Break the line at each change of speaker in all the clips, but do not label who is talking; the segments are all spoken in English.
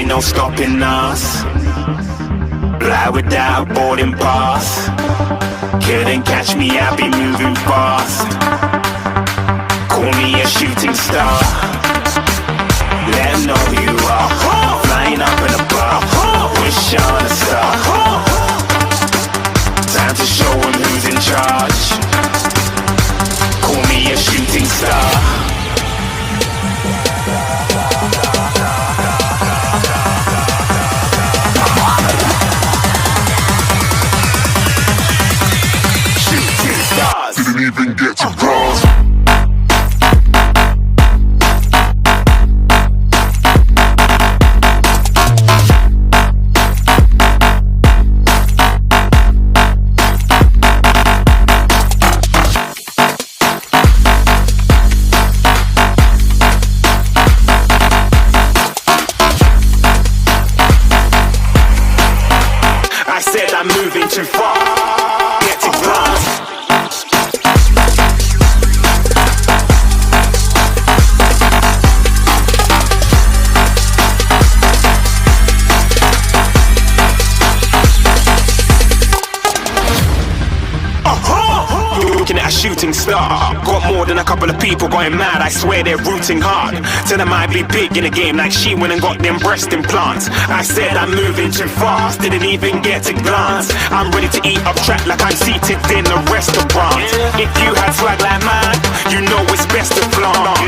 ain't no stopping us. Fly without a boarding pass. Couldn't catch me, I be moving fast. Call me a shooting star. Let 'em know who you are. Flying up in a bar. Wish on a star. Time to show 'em who's in charge. Call me a shooting star.
Didn't even get to cross.
I said I'm moving too far. Get to glass. Looking at a shooting star. Got more than a couple of people going mad. I swear they're rooting hard. Tell them I be big in the game like she went and got them breast implants. I said I'm moving too fast, didn't even get a glance. I'm ready to eat up track like I'm seated in a restaurant. If you had swag like mine, you know it's best to flaunt.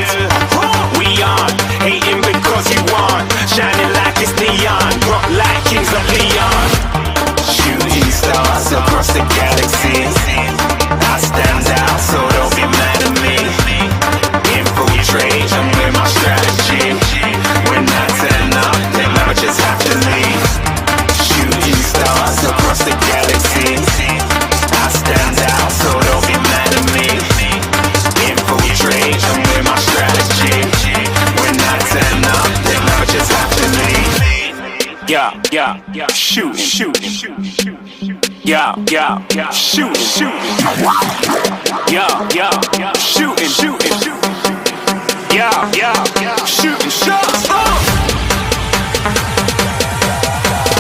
We aren't hating because you aren't shining like it's neon, rock like kings of Leon. Shooting stars across the galaxy. I stand out, so don't be mad at me. Infiltrate, I'm with my strategy. When I turn up, then I just have to leave. Shooting stars across the galaxy. I stand out, so don't be mad at me. Infiltrate, I'm with my strategy. When I turn up, then I just have to leave. Yeah, shooting. Yeah, shooting. Yeah, shooting.